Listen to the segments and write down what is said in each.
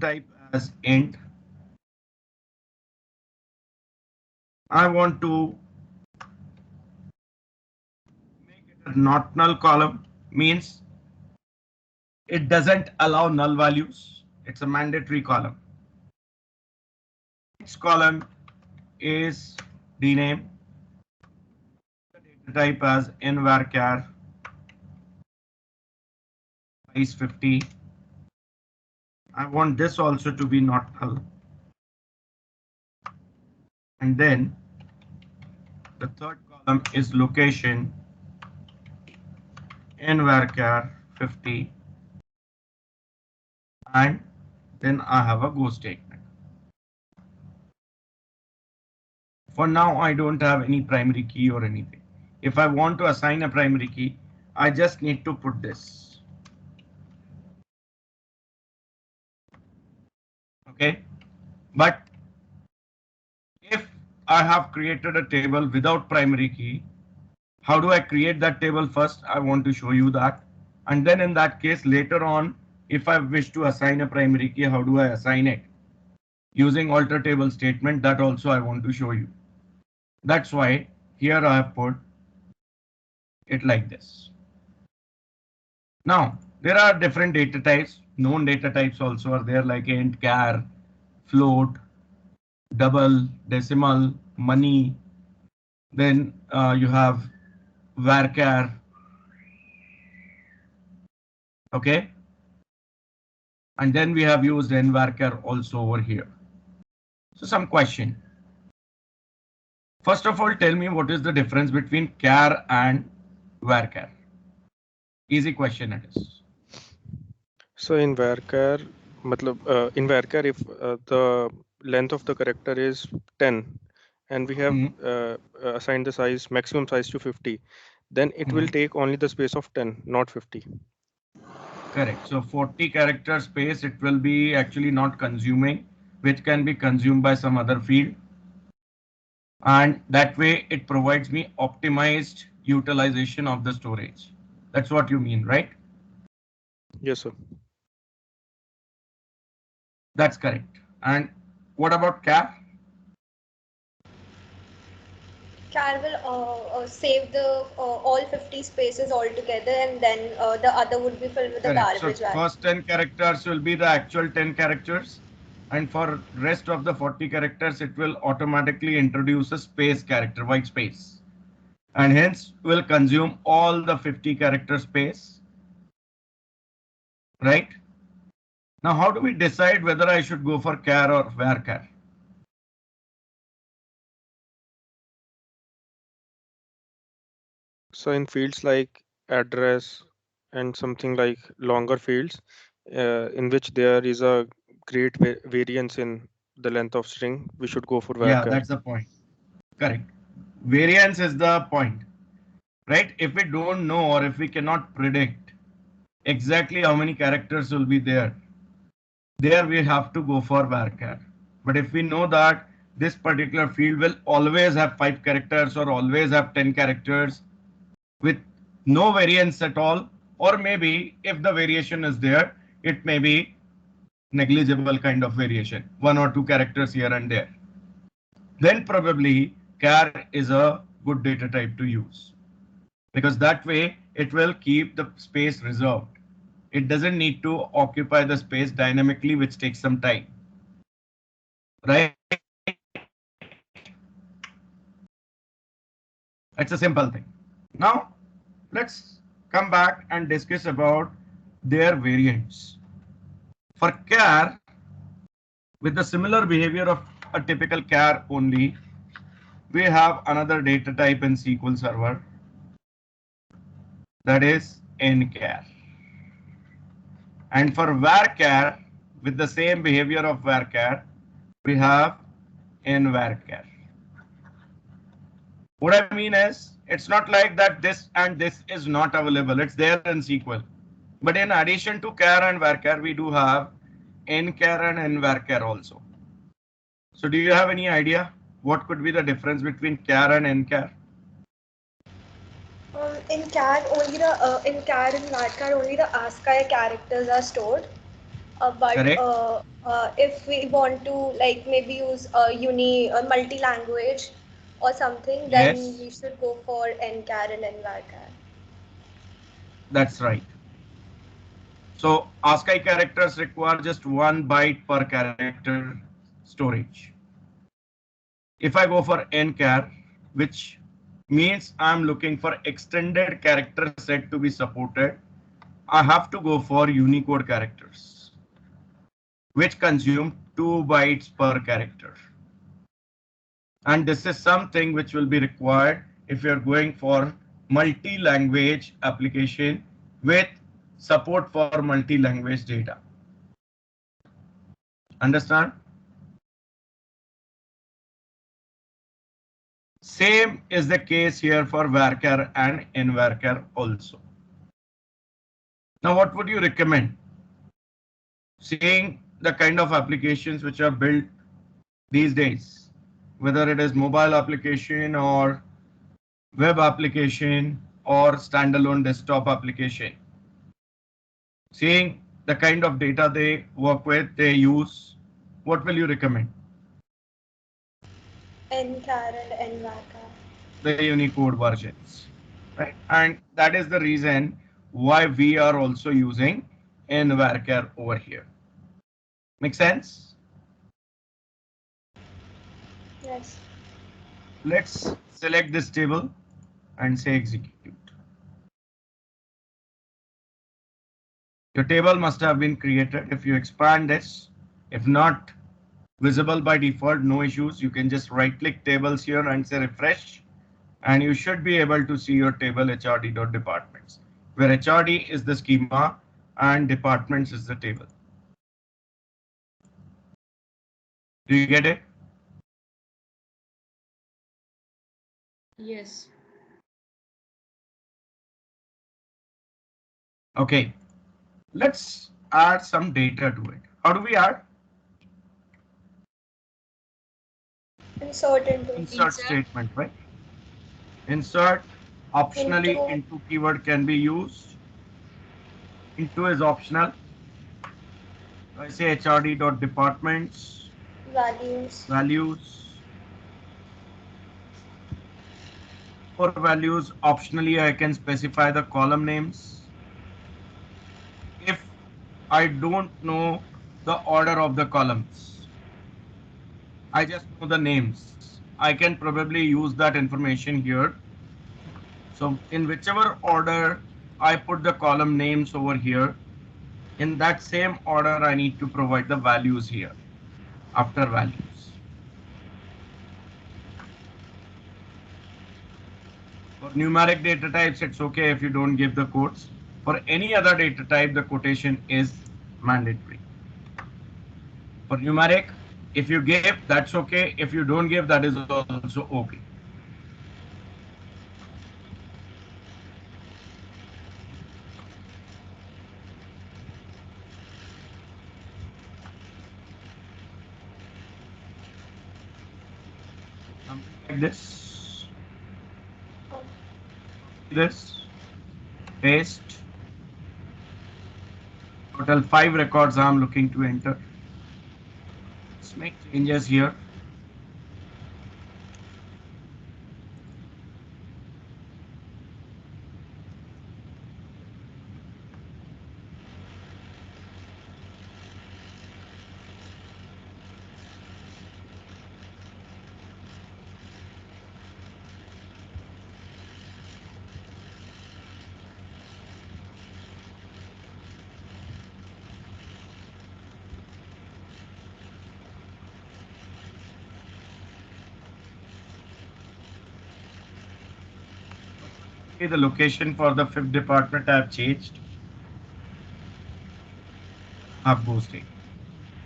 type as int. I want to make it a not null column, means it doesn't allow null values. It's a mandatory column. Next column is rename the data type as nvarchar size 50. I want this also to be not null. And then the third column is location nvarchar 50. And then I have a go statement. For now, I don't have any primary key or anything. If I want to assign a primary key, I just need to put this. Okay, but if I have created a table without primary key, how do I create that table first? I want to show you that. And then in that case, later on, if I wish to assign a primary key, how do I assign it? Using alter table statement, that also I want to show you. That's why here I have put it like this. Now, there are different data types. Known data types also are there, like int, char, float, double, decimal, money. Then you have varchar. Okay. And then we have used nvarchar also over here. So some question. First of all, tell me what is the difference between char and varchar? Easy question it is. So in varchar, in varchar, if the length of the character is 10 and we have assigned the size, maximum size to 50, then it will take only the space of 10, not 50. Correct. So 40 character space, it will be actually not consuming, which can be consumed by some other field. And that way it provides me optimized utilization of the storage. That's what you mean, right? Yes, sir. That's correct. And what about char? Char will save the all 50 spaces altogether, and then the other would be filled with the garbage. So first 10 characters will be the actual 10 characters, and for rest of the 40 characters, it will automatically introduce a space character, white space, and hence will consume all the 50 character space. Right? Now, how do we decide whether I should go for char or varchar? So in fields like address and something like longer fields, in which there is a great variance in the length of string, we should go for varchar. Yeah, that's the point. Correct. Variance is the point, right? If we don't know or if we cannot predict exactly how many characters will be there we have to go for varchar. But if we know that this particular field will always have 5 characters or always have 10 characters with no variance at all, or maybe if the variation is there, it may be negligible kind of variation, 1 or 2 characters here and there, then probably char is a good data type to use, because that way it will keep the space reserved. It doesn't need to occupy the space dynamically, which takes some time. Right? It's a simple thing. Now, let's come back and discuss about their variants. For char, with the similar behavior of a typical char only, we have another data type in SQL Server, that is nchar. And for varchar, with the same behavior of varchar, we have nvarchar. What I mean is, it's not like that this and this is not available. It's there in SQL. But in addition to char and varchar, we do have nchar and nvarchar also. So do you have any idea what could be the difference between char and nchar? In char only the in char and varchar only the ASCII characters are stored. But Correct? if we want to like maybe use a multi-language or something, then Yes, we should go for nchar and nvarchar. that's right. So ASCII characters require just 1 byte per character storage. If I go for nchar, which means I'm looking for extended character set to be supported, I have to go for Unicode characters, which consume 2 bytes per character. And this is something which will be required if you're going for multi-language application with support for multi-language data. Understand? Same is the case here for varchar and nvarchar also. Now, what would you recommend? Seeing the kind of applications which are built these days, whether it is mobile application or web application or standalone desktop application, seeing the kind of data they work with, they use, what will you recommend? Nchar and nvarchar. The Unicode versions, right? And that is the reason why we are also using nvarchar over here. Make sense? Yes. Let's select this table and say execute. Your table must have been created. If you expand this, if not visible by default, no issues. You can just right click tables here and say refresh, and you should be able to see your table HRD.departments, where HRD is the schema and departments is the table. Do you get it? Yes. Okay, let's add some data to it. How do we add? Insert into Insert statement, right? Insert optionally into keyword can be used. Into is optional. I say HRD.departments, values. For values, optionally I can specify the column names. If I don't know the order of the columns, I just know the names, I can probably use that information here. So in whichever order I put the column names over here, in that same order I need to provide the values here after values. For numeric data types, it's okay if you don't give the quotes. For any other data type, the quotation is mandatory. For numeric, if you give, that's okay. If you don't give, that is also okay. Something like this. This. Paste. Total 5 records I'm looking to enter. Let's make changes here. The location for the 5th department I have changed. I've boosted.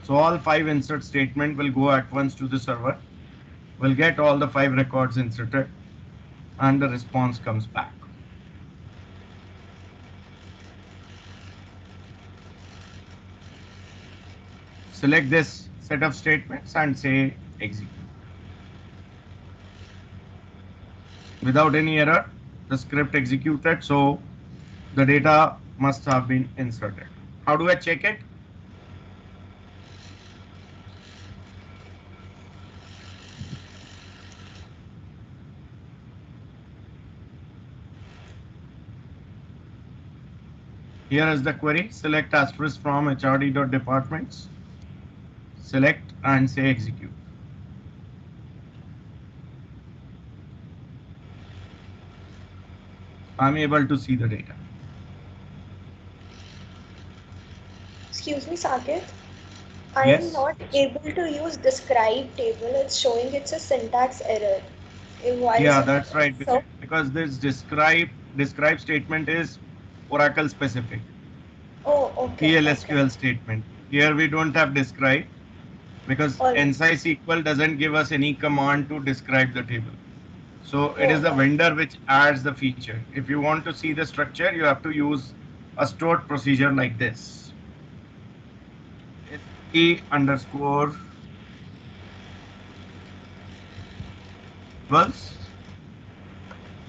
So all 5 insert statement will go at once to the server. We'll get all the 5 records inserted and the response comes back. Select this set of statements and say execute. Without any error, the script executed, so the data must have been inserted. How do I check it? Here is the query. Select asterisk from HRD.departments. Select and say execute. I'm able to see the data. Excuse me, Saket. I am Yes. not able to use describe table. It's showing it's a syntax error. Why is Yeah, it that's right. so? Because this describe statement is Oracle specific. Oh, okay, okay. PLSQL statement. Here we don't have describe because All right. NSI SQL doesn't give us any command to describe the table. So it is the Oh, vendor which adds the feature. If you want to see the structure, you have to use a stored procedure like this. SP underscore tables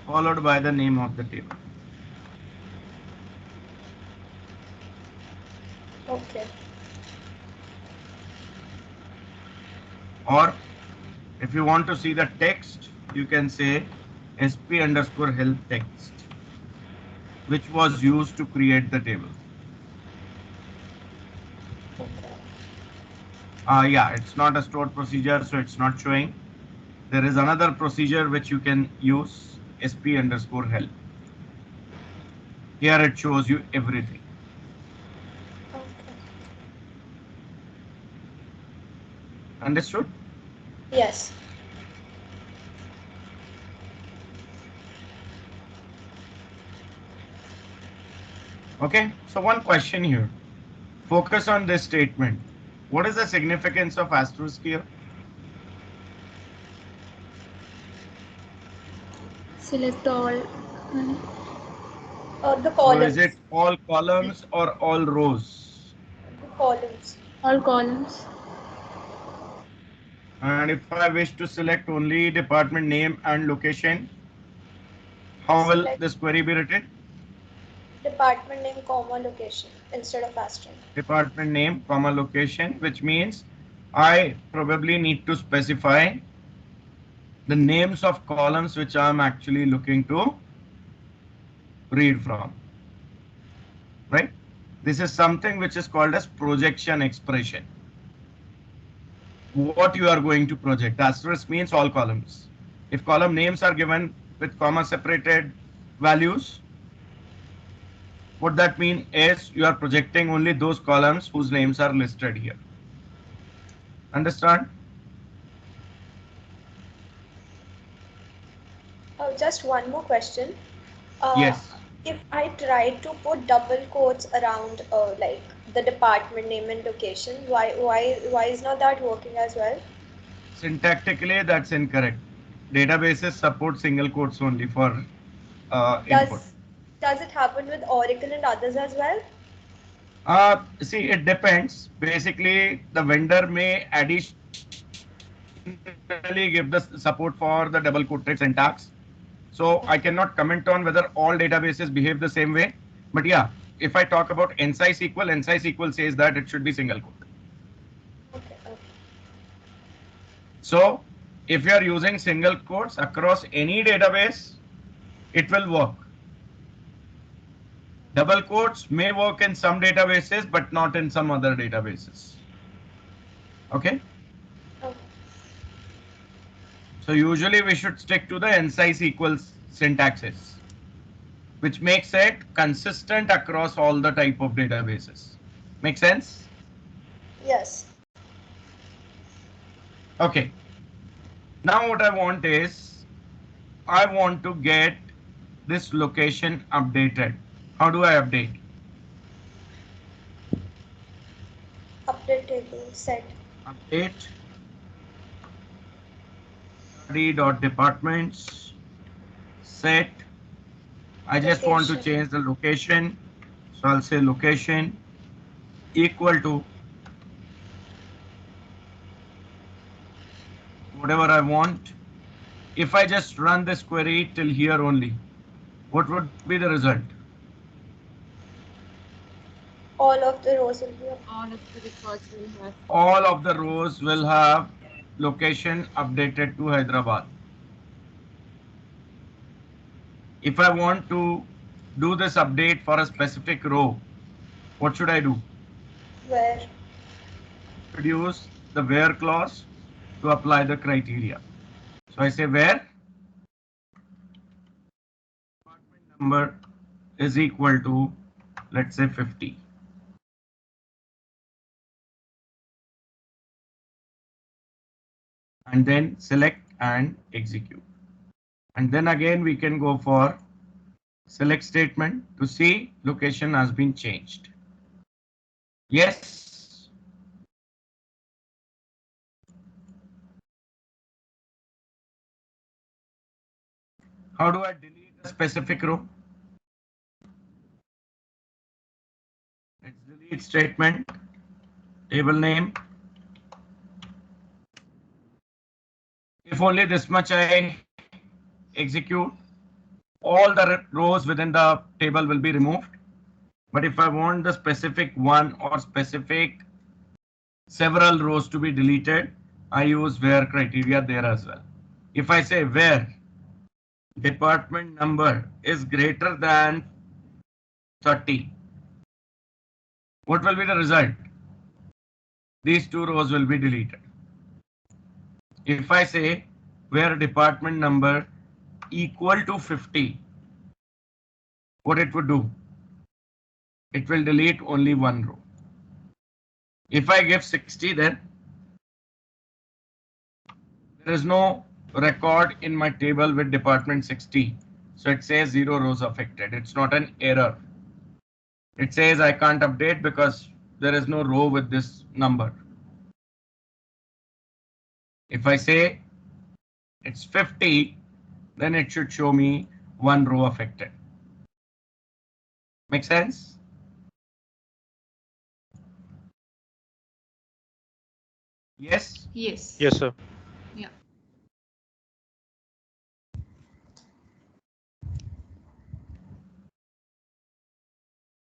followed by the name of the table. okay. Or if you want to see the text, you can say SP underscore help text, which was used to create the table. Okay. Yeah, it's not a stored procedure, so it's not showing. There is another procedure which you can use, SP underscore help. Here it shows you everything. Okay. Understood? Yes. Okay, so one question here. Focus on this statement. What is the significance of asterisk here? Select all. The So is it columns. all columns or all rows? The columns. All columns. And if I wish to select only department name and location, how will Select this query be written? department name, comma, location instead of asterisk. Department name, comma location, which means I probably need to specify the names of columns which I'm actually looking to read from, right? This is something which is called as projection expression. What you are going to project. Asterisk means all columns. If column names are given with comma separated values, what that means is you are projecting only those columns whose names are listed here. Understand? Just one more question. Yes. If I try to put double quotes around like the department name and location, why is not that working as well? Syntactically, that's incorrect. Databases support single quotes only for input. Does it happen with Oracle and others as well? See, it depends. Basically, the vendor may additionally give the support for the double quoted syntax. So I cannot comment on whether all databases behave the same way. But yeah, if I talk about NSI SQL says that it should be single quote. Okay, okay. So if you are using single quotes across any database, it will work. Double quotes may work in some databases, but not in some other databases. Okay. Okay. So usually we should stick to the NSI SQL syntaxes, which makes it consistent across all the type of databases. Make sense? Yes. Okay. Now what I want is, I want to get this location updated. How do I update? Update table set. Update departments set. I just want to Location. change the location. So I'll say location equal to whatever I want. If I just run this query till here only, what would be the result? All of the rows will be All of the records will have. All of the rows will have location updated to Hyderabad. If I want to do this update for a specific row, What should I do? Where? Should use the where clause to apply the criteria. So I say where department number is equal to, let's say, 50. And then select and execute. And then again we can go for select statement to see location has been changed. Yes. How do I delete a specific row? Let's delete statement, table name. If only this much I execute, all the rows within the table will be removed. But if I want the specific one or specific several rows to be deleted, I use where criteria there as well. If I say where department number is greater than 30, what will be the result? These two rows will be deleted. If I say where department number equal to 50, what it would do? It will delete only one row. If I give 60, then there is no record in my table with department 60. So it says 0 rows affected. It's not an error. It says I can't update because there is no row with this number. If I say it's 50, then it should show me one row affected. Make sense? Yes? Yes. Yes, sir. Yeah.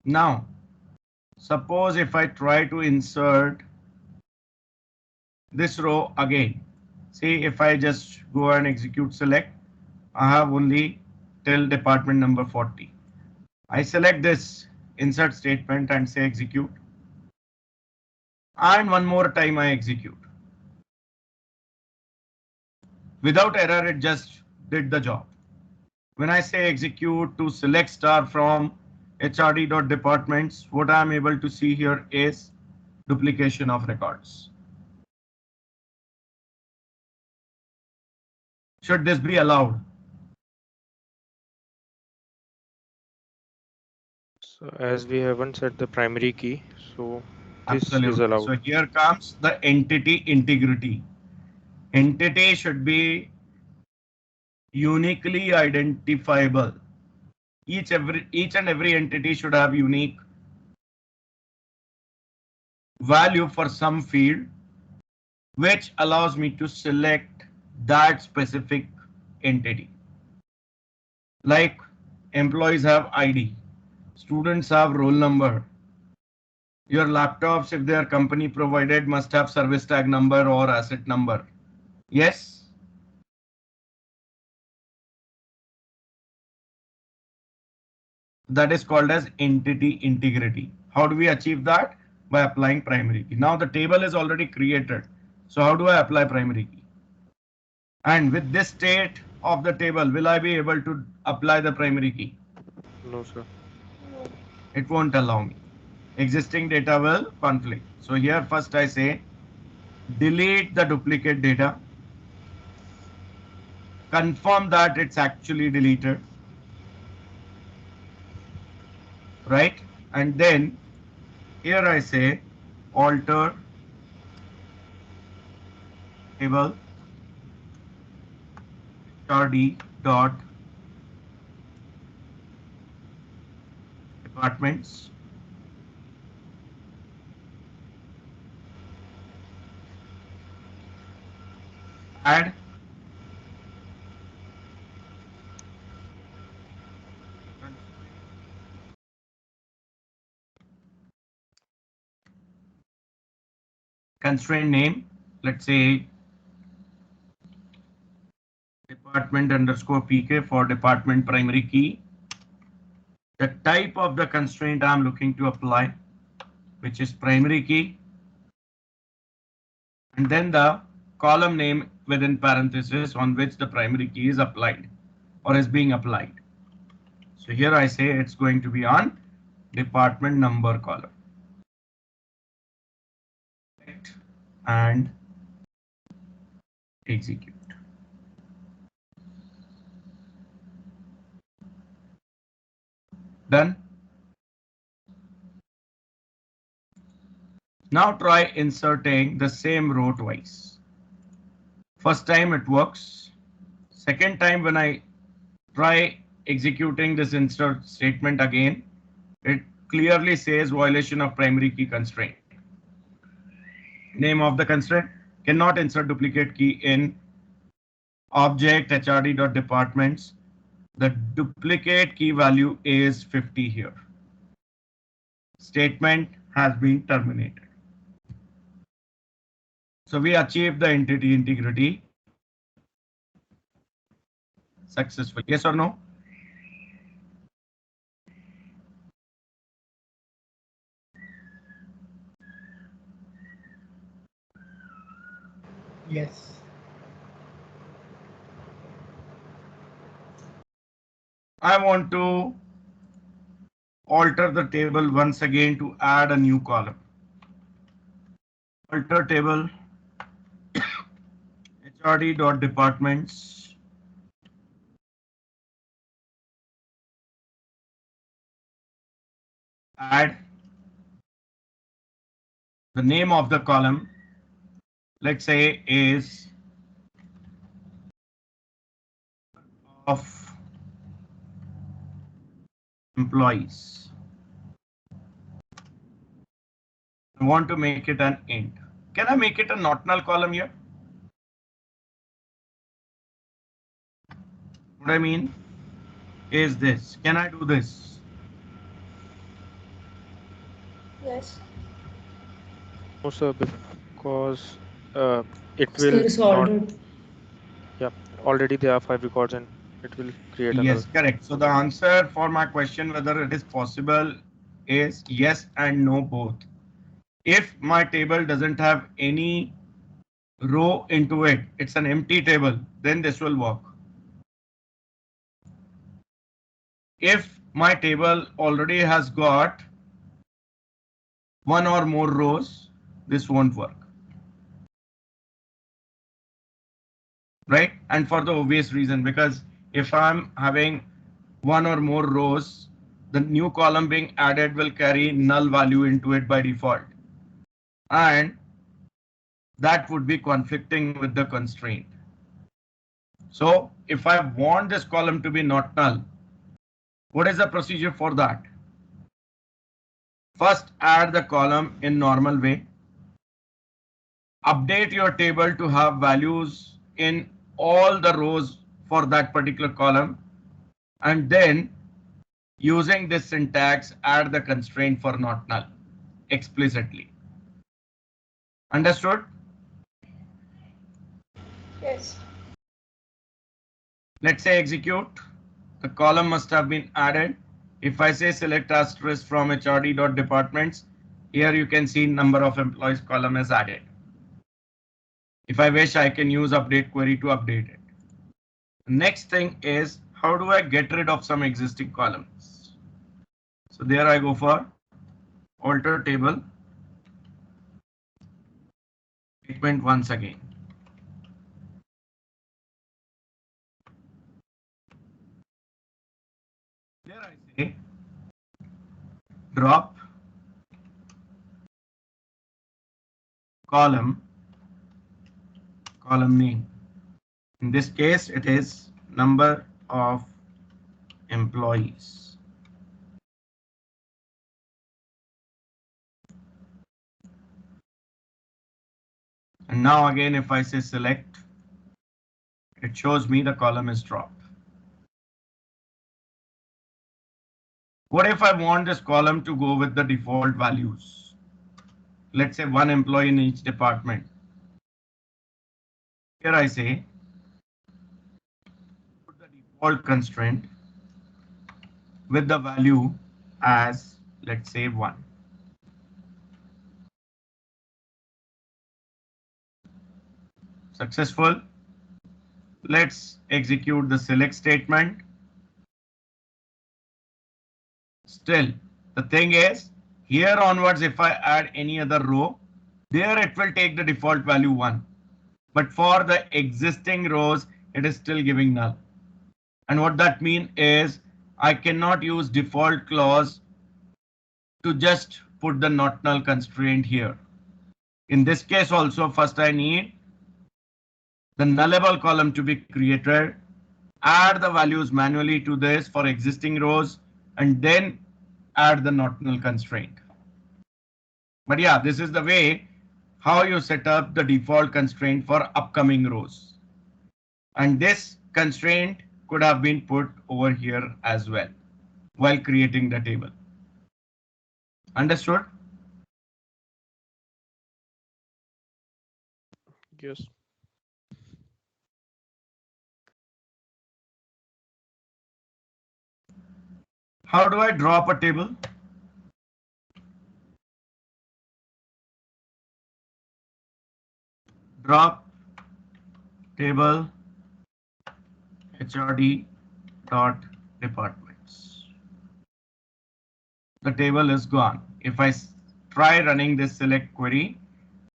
Now, suppose if I try to insert this row again. See, if I just go and execute select, I have only till department number 40. I select this insert statement and say execute. And one more time I execute. Without error, it just did the job. When I say execute to select star from HRD.departments, what I am able to see here is duplication of records. Should this be allowed? So as we haven't set the primary key, so this is Absolutely. allowed. So here comes the entity integrity. Entity should be uniquely identifiable. Each and every entity should have unique value for some field, which allows me to select that specific entity. Like employees have ID, students have roll number. Your laptops, if they are company provided, must have service tag number or asset number. Yes? That is called as entity integrity. How do we achieve that? By applying primary key. Now the table is already created. So how do I apply primary key? And with this state of the table, will I be able to apply the primary key? No, sir. It won't allow me. Existing data will conflict. So here first I say delete the duplicate data. Confirm that it's actually deleted. Right? And then here I say alter table HRD dot departments. Add constraint name, let's say department underscore PK for department primary key. The type of the constraint I'm looking to apply, which is primary key, and then the column name within parenthesis on which the primary key is applied or is being applied. So here I say it's going to be on department number column. And execute. Done. Now try inserting the same row twice. First time it works. Second time when I try executing this insert statement again, it clearly says violation of primary key constraint. Name of the constraint: cannot insert duplicate key in object hrd.departments. The duplicate key value is 50 here. Statement has been terminated. So we achieved the entity integrity successfully. Yes or no? Yes. I want to alter the table once again to add a new column. Alter table hrd.departments. Add the name of the column, let's say, is of employees. I want to make it an int. Can I make it a not null column here? What I mean is this. Can I do this? Yes. No, sir, because it Still will not. solved. Yeah, already there are 5 records and it will create a null. Yes, correct. So the answer for my question whether it is possible is yes and no both. If my table doesn't have any row into it, it's an empty table, then this will work. If my table already has got one or more rows, this won't work. Right? And for the obvious reason, because if I'm having one or more rows, the new column being added will carry null value into it by default. And that would be conflicting with the constraint. So if I want this column to be not null, what is the procedure for that? First, add the column in normal way. Update your table to have values in all the rows for that particular column. And then using this syntax, add the constraint for not null explicitly. Understood? Yes. Let's say execute. The column must have been added. If I say select asterisk from hrd.departments, here you can see number of employees column is added. If I wish, I can use update query to update it. Next thing is, how do I get rid of some existing columns? So there I go for alter table statement once again. There I say drop column name. In this case, it is number of employees. And now again, if I say select, it shows me the column is dropped. What if I want this column to go with the default values? Let's say one employee in each department. Here I say put the default constraint with the value as, let's say, 1. Successful. Let's execute the select statement. Still, the thing is, here onwards, if I add any other row, there it will take the default value 1. But for the existing rows, it is still giving null. And what that means is I cannot use default clause to just put the not null constraint here. In this case also, first I need the nullable column to be created, add the values manually to this for existing rows, and then add the not null constraint. But yeah, this is the way how you set up the default constraint for upcoming rows. And this constraint could have been put over here as well while creating the table. Understood? Yes. How do I drop a table? Drop table HRD dot departments. The table is gone. If I try running this select query,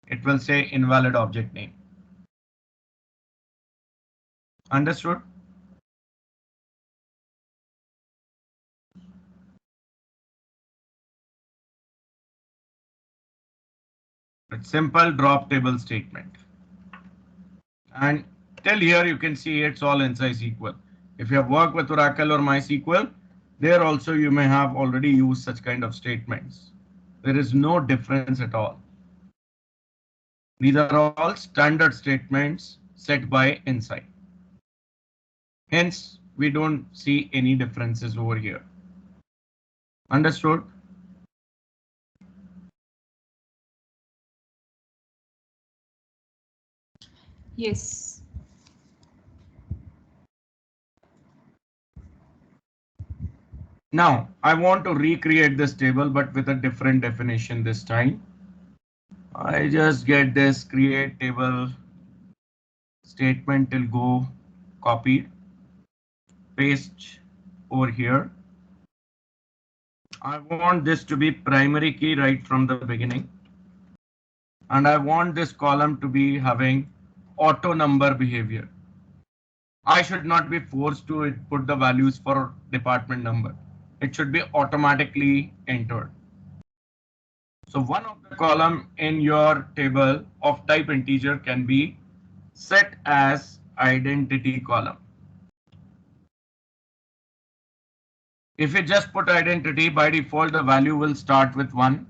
it will say invalid object name. Understood? It's simple drop table statement. And till here you can see it's all inside SQL. If you have worked with Oracle or MySQL, there also you may have already used such kind of statements. There is no difference at all. These are all standard statements set by Insight. Hence, we don't see any differences over here. Understood? Yes. Now, I want to recreate this table, but with a different definition this time. I just get this create table statement till go copied, paste over here. I want this to be primary key right from the beginning. And I want this column to be having auto number behavior. I should not be forced to put the values for department number. It should be automatically entered. So one of the column in your table of type integer can be set as identity column. If you just put identity, by default the value will start with 1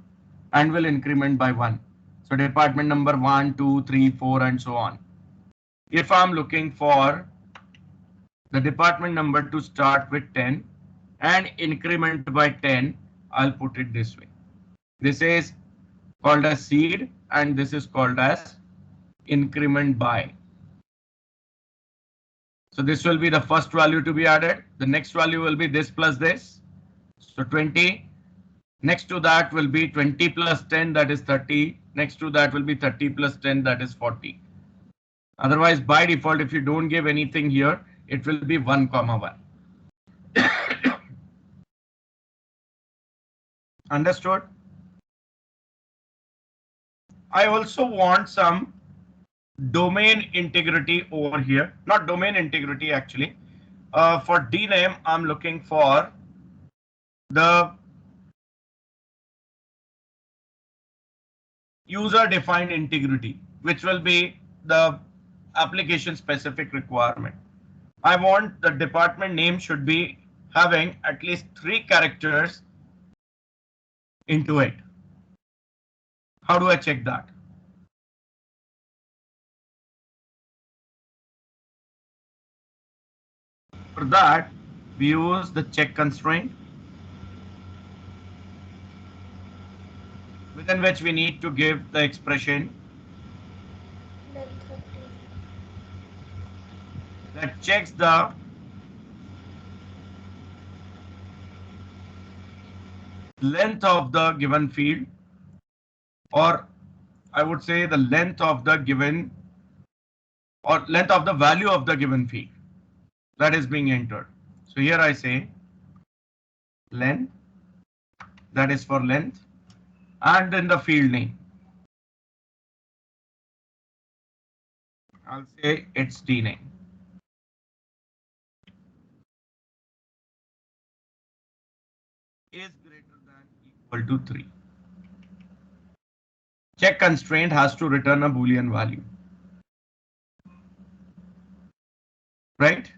and will increment by 1. So department number 1, 2, 3, 4 and so on. If I'm looking for the department number to start with 10 and increment by 10, I'll put it this way. This is called as seed and this is called as increment by. So this will be the first value to be added. The next value will be this plus this. So 20. Next to that will be 20 plus 10, that is 30. Next to that will be 30 plus 10, that is 40. Otherwise, by default, if you don't give anything here, it will be 1, 1. Understood? I also want some domain integrity over here. Not domain integrity actually. For dname, I'm looking for the user defined integrity, which will be the application specific requirement. I want the department name should be having at least 3 characters into it. How do I check that? For that, we use the check constraint, within which we need to give the expression that checks the length of the given field, or I would say the length of the given or length of the value of the given field that is being entered. So here I say length, that is for length, and then the field name. I'll say it's D name. Is greater than equal to 3. Check constraint has to return a Boolean value. Right?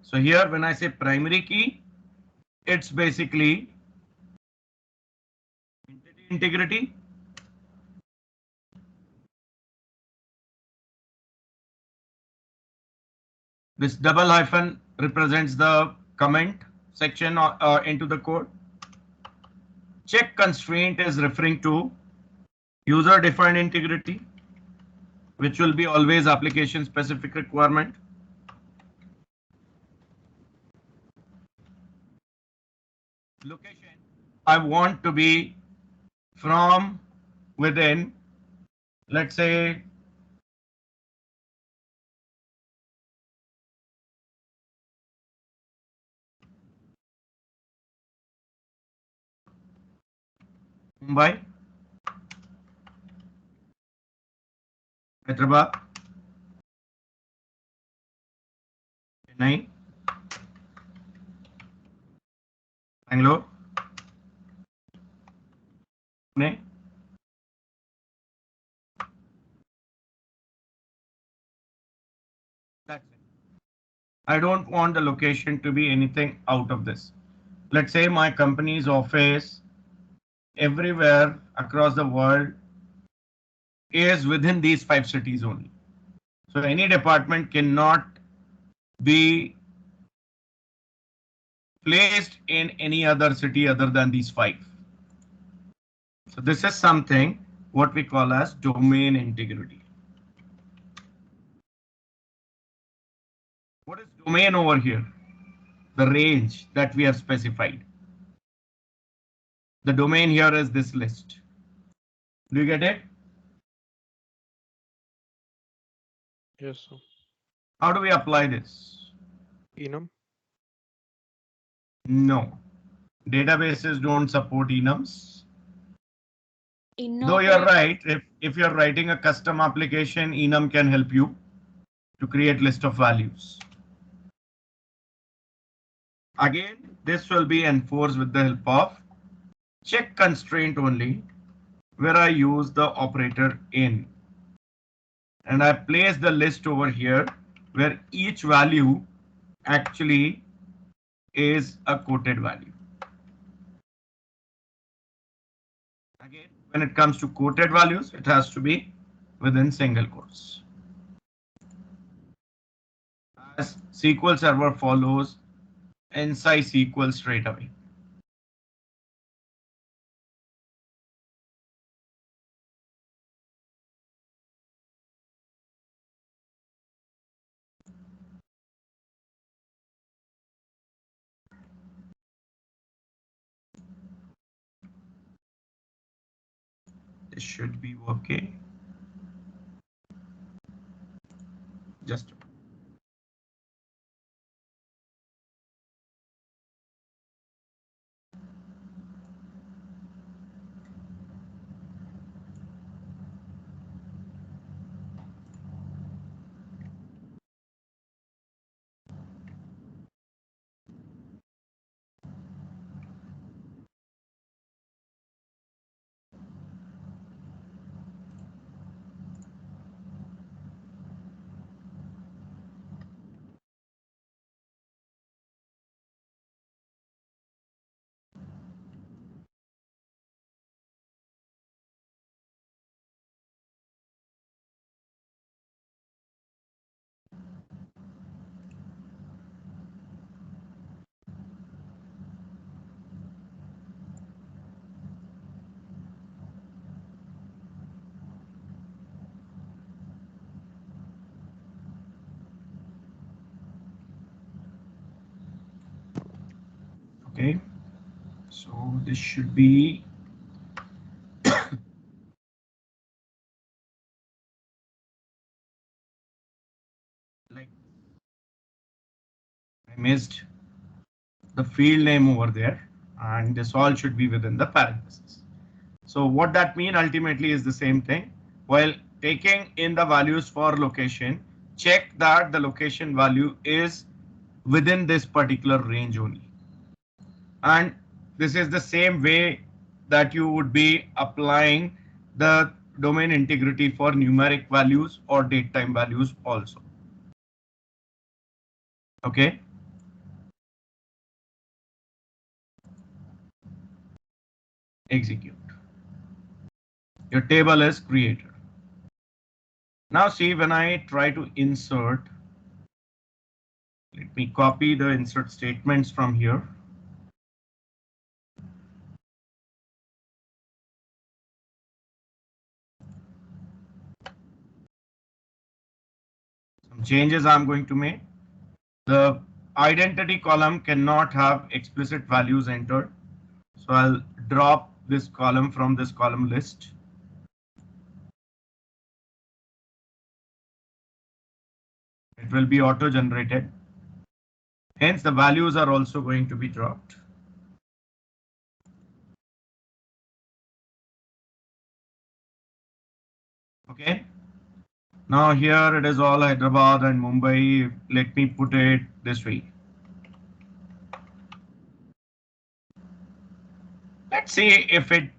So here when I say primary key, it's basically entity integrity. This double hyphen represents the comment section into the code. Check constraint is referring to user defined integrity, which will be always application specific requirement. Location, I want to be from within, let's say, Mumbai, Hyderabad, Chennai, Bangalore, Pune. That's it. I don't want the location to be anything out of this. Let's say my company's office everywhere across the world is within these 5 cities only. So any department cannot be placed in any other city other than these 5. So this is something what we call as domain integrity. What is domain over here? The range that we have specified. The domain here is this list. Do you get it? Yes, sir. How do we apply this? Enum. No. Databases don't support enums. In Though you're right, if you're writing a custom application, enum can help you to create list of values. Again, this will be enforced with the help of check constraint only, where I use the operator in. And I place the list over here where each value actually is a quoted value. Again, when it comes to quoted values, it has to be within single quotes. As SQL Server follows NSI SQL straight away. This should be okay. Just okay. So this should be like I missed the field name over there, and this all should be within the parentheses. So what that mean ultimately is the same thing. While taking in the values for location, check that the location value is within this particular range only. And this is the same way that you would be applying the domain integrity for numeric values or date time values also. Okay. Execute. Your table is created. Now see, when I try to insert, let me copy the insert statements from here. Some changes I'm going to make. The identity column cannot have explicit values entered. So I'll drop this column from this column list. It will be auto generated. Hence the values are also going to be dropped. Okay. Now here it is all Hyderabad and Mumbai. Let me put it this way. Let's see if it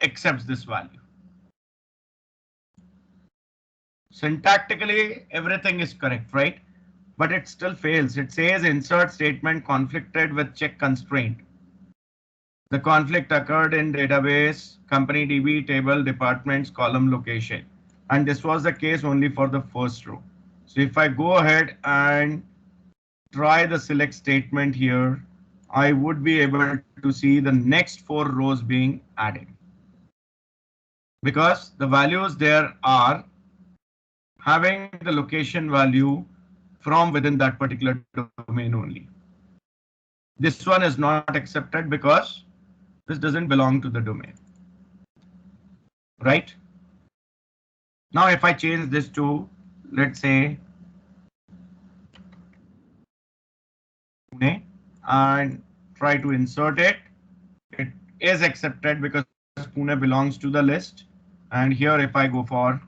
accepts this value. Syntactically, everything is correct, right? But it still fails. It says insert statement conflicted with check constraint. The conflict occurred in database, company DB, table, departments, column, location. And this was the case only for the first row. So if I go ahead and try the select statement here, I would be able to see the next 4 rows being added. Because the values there are having the location value from within that particular domain only. This one is not accepted because this doesn't belong to the domain. Right? Now if I change this to, let's say, Pune and try to insert it, it is accepted because Pune belongs to the list. And here if I go for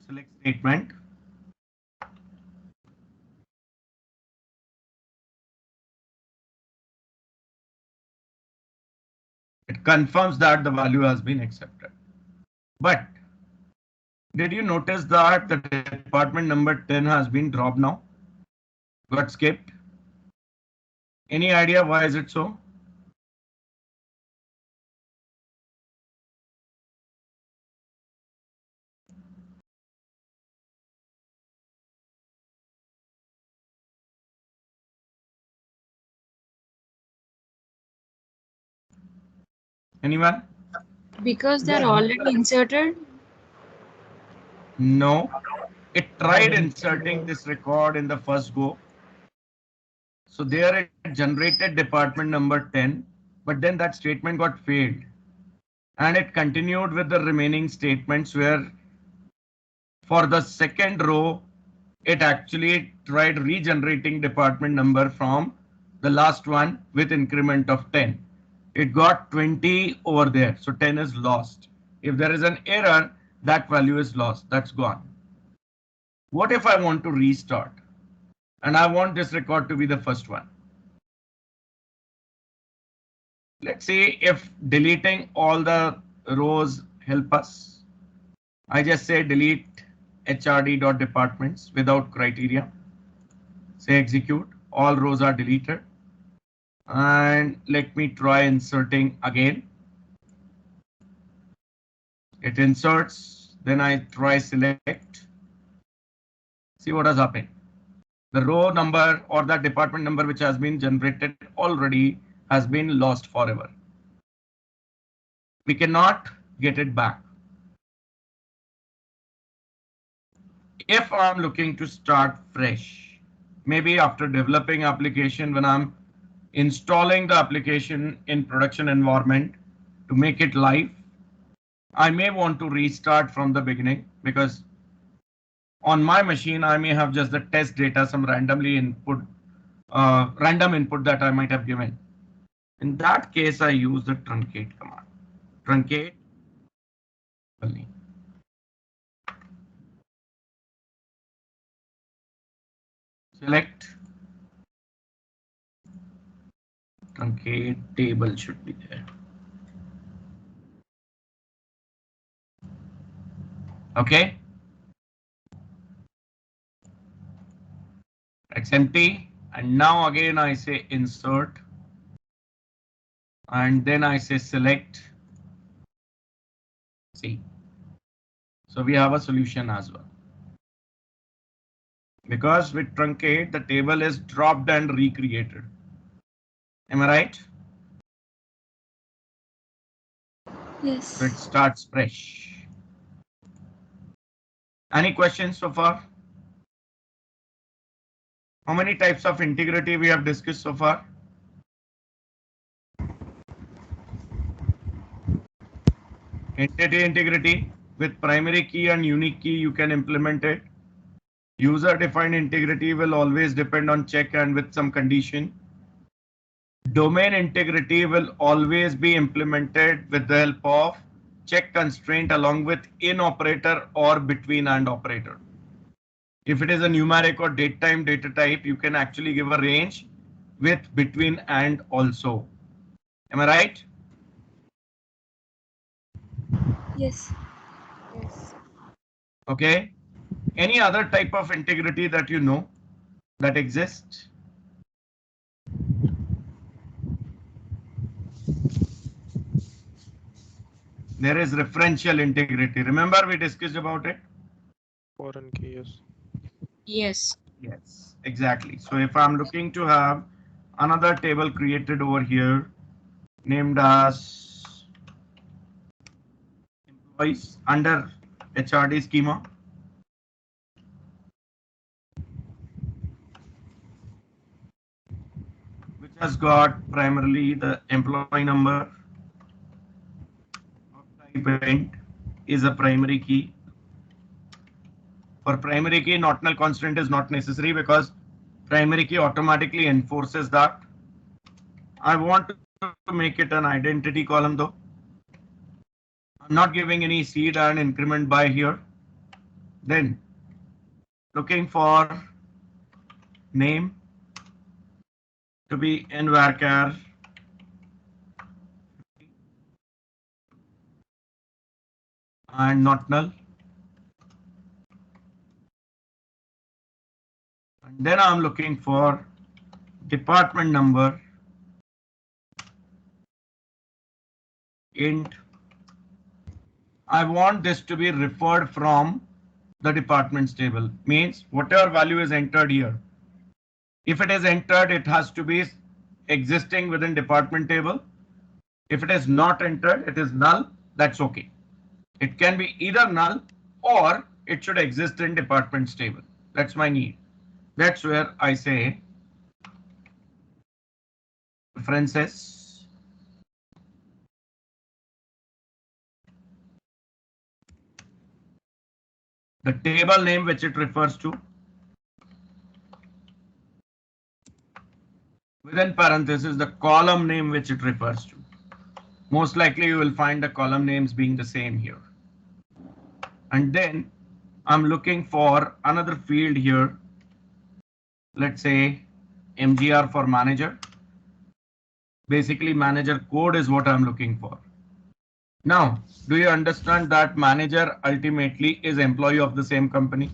select statement, it confirms that the value has been accepted. But did you notice that the department number 10 has been dropped now? Got skipped? Any idea why is it so? Anyone? Because they're already inserted. No. It tried inserting this record in the first go. So there it generated department number 10, but then that statement got failed. And it continued with the remaining statements where for the second row, it actually tried regenerating department number from the last one with increment of 10. It got 20 over there, so 10 is lost. If there is an error, that value is lost, that's gone. What if I want to restart and I want this record to be the first one? Let's see if deleting all the rows help us. I just say delete hrd.departments without criteria. Say execute, all rows are deleted. And let me try inserting again. It inserts, then I try select. See what has happened. The row number or the department number which has been generated already has been lost forever. We cannot get it back. If I'm looking to start fresh, maybe after developing application, when I'm installing the application in production environment to make it live, I may want to restart from the beginning because on my machine, I may have just the test data, some random input that I might have given. In that case, I use the truncate command. Truncate. Select. Truncate table should be there. Okay. It's empty. And now again I say insert. And then I say select. See. So we have a solution as well. Because with truncate, the table is dropped and recreated. Am I right? Yes. So it starts fresh. Any questions so far? How many types of integrity we have discussed so far? Entity integrity with primary key and unique key, you can implement it. User defined integrity will always depend on check and with some condition. Domain integrity will always be implemented with the help of check constraint along with in operator or between and operator. If it is a numeric or datetime data type, you can actually give a range with between and also. Am I right? Yes. Yes. Okay. Any other type of integrity that you know that exists? There is referential integrity. Remember we discussed about it? Foreign key, yes. Yes. Yes, exactly. So if I'm looking to have another table created over here named as employees under HRD schema. Which has got primarily the employee number of type int is a primary key. For primary key, not null constant is not necessary because primary key automatically enforces that. I want to make it an identity column though. I'm not giving any seed and increment by here. Then looking for name to be in varchar and not null. And then I'm looking for department number int. I want this to be referred from the departments table. Means whatever value is entered here. If it is entered, it has to be existing within department table. If it is not entered, it is null. That's okay. It can be either null or it should exist in departments table. That's my need. That's where I say references. The table name which it refers to. Within parentheses, the column name which it refers to. Most likely you will find the column names being the same here. And then I'm looking for another field here. Let's say MGR for manager. Basically manager code is what I'm looking for. Now, do you understand that manager ultimately is employee of the same company?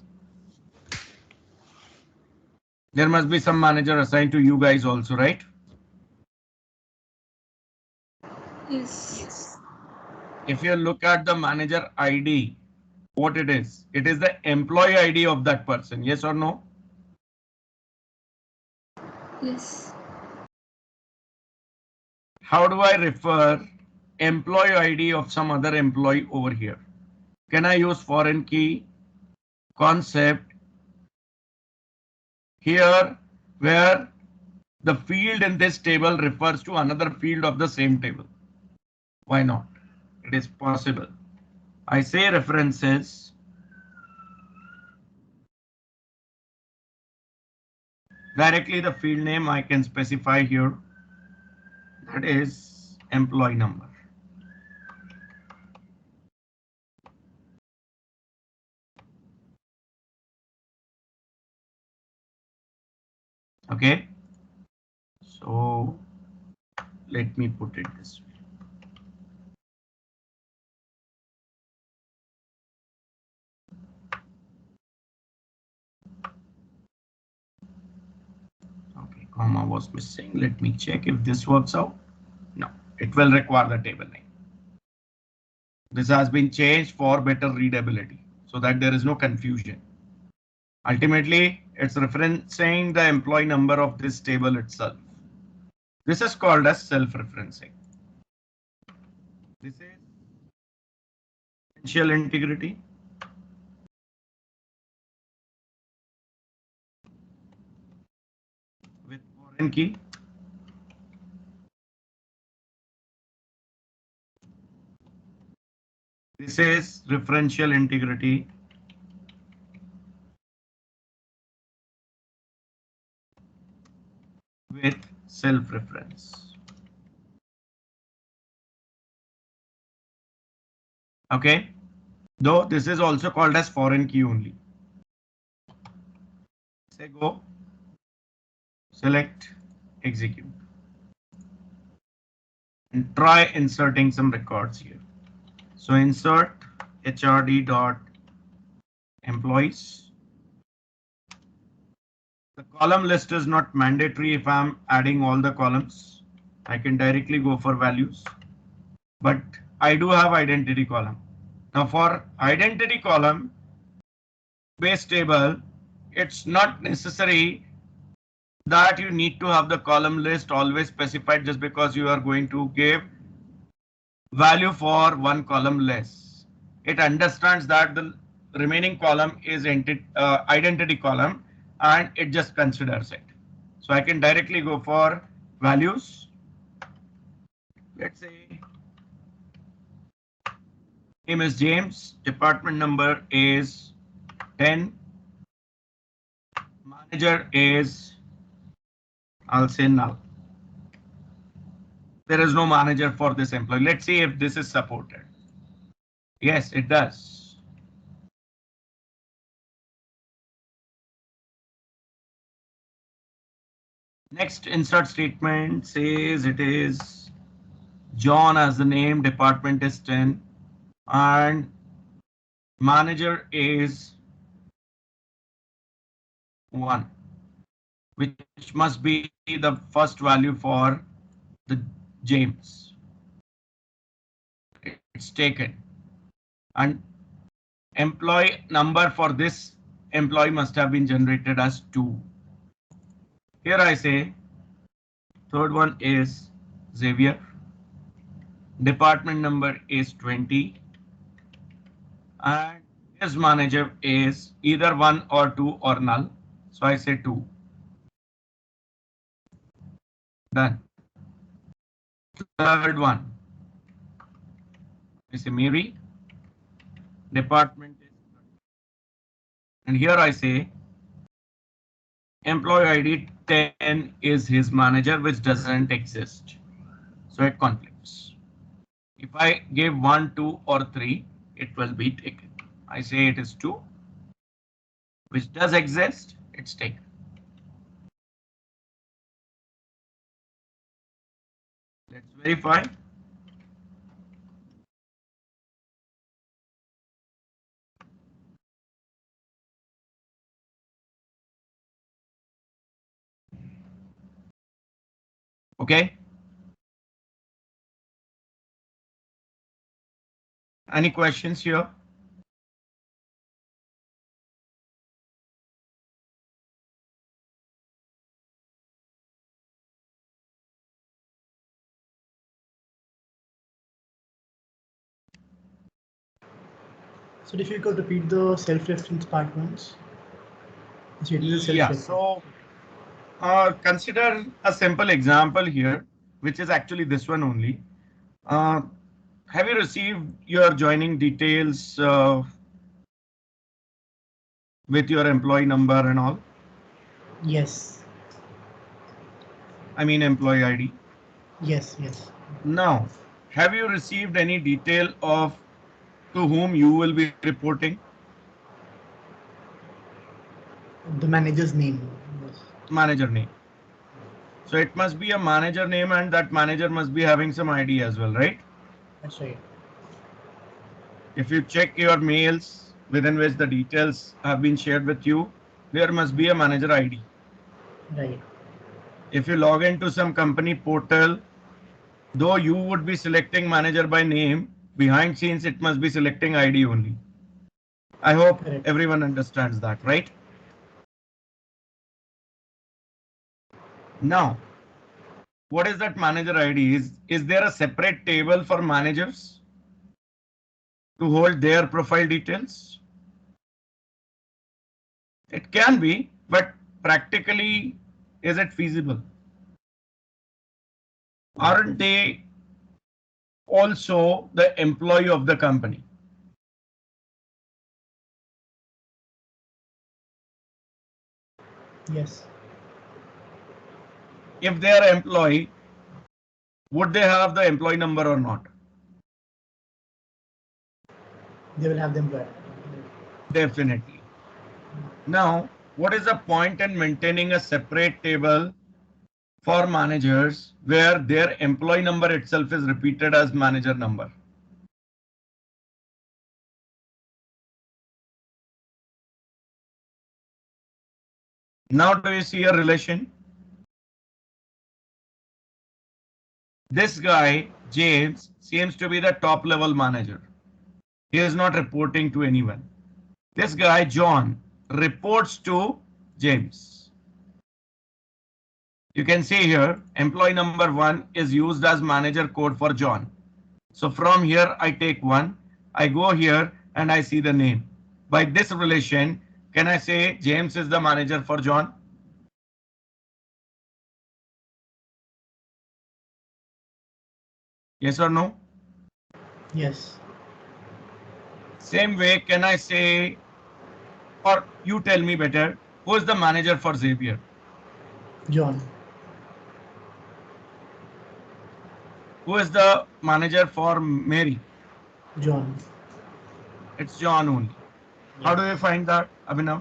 There must be some manager assigned to you guys also, right? Yes. If you look at the manager ID, what it is the employee ID of that person. Yes or no? Yes. How do I refer employee ID of some other employee over here? Can I use foreign key concept here where the field in this table refers to another field of the same table? Why not? It is possible. I say references. Directly the field name I can specify here. That is employee number. Okay. So let me put it this way. Okay, comma was missing. Let me check if this works out. No, it will require the table name. This has been changed for better readability so that there is no confusion. Ultimately, it's referencing the employee number of this table itself. This is called as self-referencing. This is essential integrity. With foreign key. This is referential integrity. With self-reference. Okay, though this is also called as foreign key only. Say go, select, execute, and try inserting some records here. So insert HRD dot employees. The column list is not mandatory if I'm adding all the columns. I can directly go for values, but I do have identity column. Now for identity column base table, it's not necessary that you need to have the column list always specified just because you are going to give value for one column less. It understands that the remaining column is identity column and it just considers it. So I can directly go for values. Let's say name is James, department number is 10, manager is, I'll say null. There is no manager for this employee. Let's see if this is supported. Yes, it does. Next insert statement says it is John as the name, department is 10, and manager is 1, which must be the first value for the James. It's taken. And employee number for this employee must have been generated as 2. Here I say third one is Xavier. Department number is 20. And his manager is either 1 or 2 or null. So I say 2. Done. Third one. I say Mary. Department is, and here I say employee ID 10 is his manager, which doesn't exist. So it conflicts. If I give 1, 2, or 3, it will be taken. I say it is 2, which does exist, it's taken. Let's verify. Okay. Any questions here? So if you could repeat the self-reference part once. Yeah, so consider a simple example here, which is actually this one only. Have you received your joining details with your employee number and all? Yes. I mean employee ID. Yes. Yes. Now, have you received any detail of to whom you will be reporting? The manager's name. Yes. Manager name. So it must be a manager name, and that manager must be having some ID as well, right? That's right. If you check your mails within which the details have been shared with you, there must be a manager ID. Right. If you log into some company portal, though you would be selecting manager by name, behind scenes it must be selecting ID only. I hope Correct. everyone understands that, right? Now, what is that manager ID? Is there a separate table for managers to hold their profile details? It can be, but practically, is it feasible? Aren't they also the employee of the company? Yes. If they are employee, would they have the employee number or not? They will have the employer. Definitely. Now, what is the point in maintaining a separate table for managers where their employee number itself is repeated as manager number? Now, do you see a relation? This guy, James, seems to be the top level manager. He is not reporting to anyone. This guy, John, reports to James. You can see here, employee number 1 is used as manager code for John. So from here, I take 1, I go here and I see the name. By this relation, can I say James is the manager for John? Yes or no? Yes. Same way, can I say, or you tell me better, who is the manager for Xavier? John. Who is the manager for Mary? John. It's John only. How do you find that, Abhinav?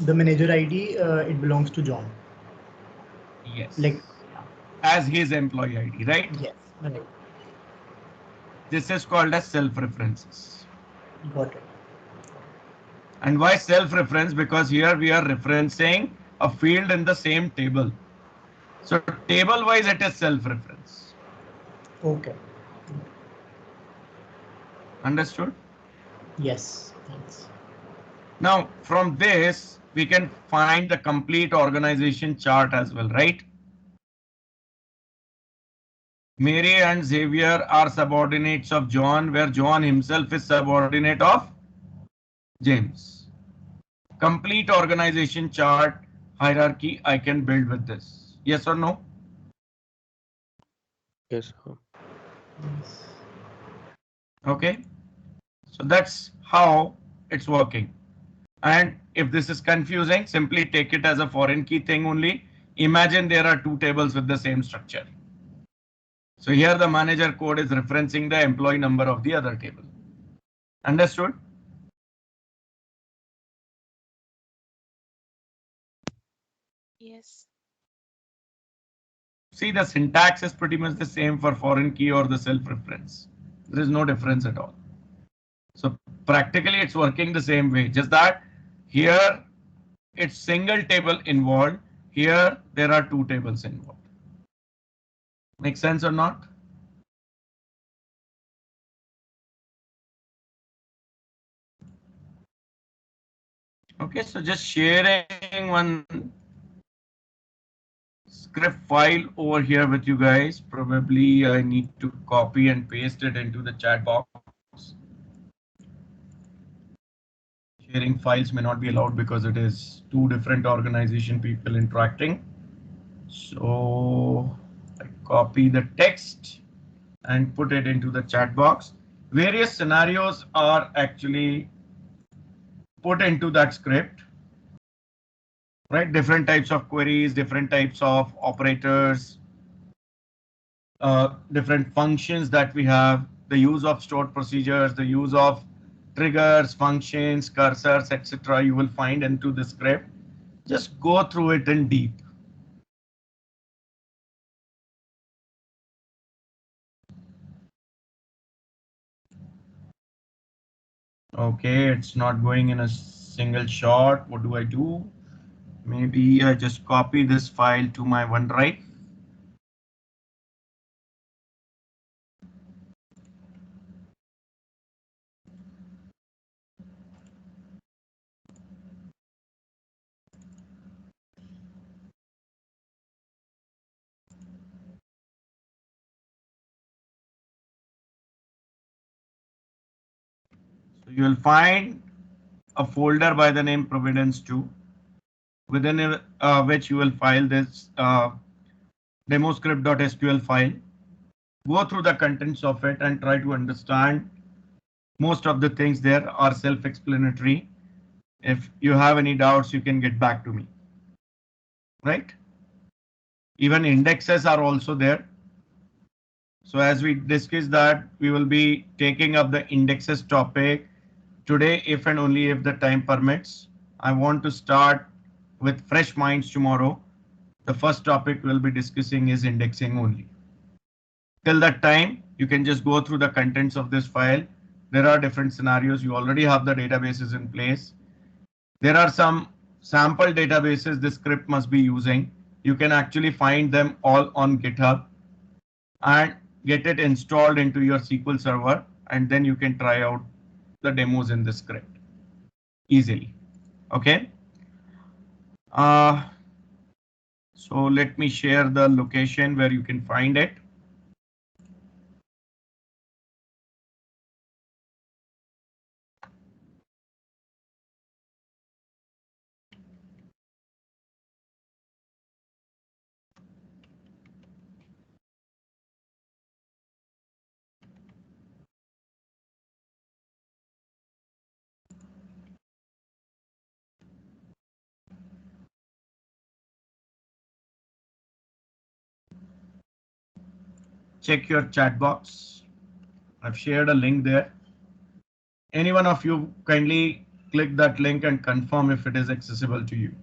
The manager ID, it belongs to John. Yes. Like, As his employee ID, right? yes. Right. This is called as self-references. Got it. And why self-reference? Because here we are referencing a field in the same table. So table-wise, it is self-reference. Okay. Understood? Yes. Thanks. Now, from this, we can find the complete organization chart as well, right? Mary and Xavier are subordinates of John, where John himself is subordinate of James. Complete organization chart hierarchy I can build with this. Yes or no? Yes. Yes. Okay. So that's how it's working. And if this is confusing, simply take it as a foreign key thing only. Imagine there are 2 tables with the same structure. So here the manager code is referencing the employee number of the other table. Understood? Yes. See, the syntax is pretty much the same for foreign key or the self-reference. There is no difference at all. So practically it's working the same way, just that here it's single table involved. Here there are 2 tables involved. Make sense or not? Okay, so just sharing one script file over here with you guys. Probably I need to copy and paste it into the chat box. Sharing files may not be allowed because it is 2 different organization people interacting. So I copy the text and put it into the chat box. Various scenarios are actually put into that script, right? Different types of queries, different types of operators, different functions that we have, the use of stored procedures, the use of triggers, functions, cursors, etc. You will find into the script. Just go through it in deep. Okay, it's not going in a single shot. What do I do? Maybe I just copy this file to my OneDrive. So you will find a folder by the name Providence2, within which you will file this demoscript.sql file. Go through the contents of it and try to understand. Most of the things there are self-explanatory. If you have any doubts, you can get back to me. Right? Even indexes are also there. So as we discussed that, we will be taking up the indexes topic today, if and only if the time permits. I want to start with fresh minds tomorrow. The first topic we'll be discussing is indexing only. Till that time, you can just go through the contents of this file. There are different scenarios. You already have the databases in place. There are some sample databases this script must be using. You can actually find them all on GitHub and get it installed into your SQL Server, and then you can try out the demos in the script easily. Okay. So let me share the location where you can find it. Check your chat box. I've shared a link there. Any one of you kindly click that link and confirm if it is accessible to you.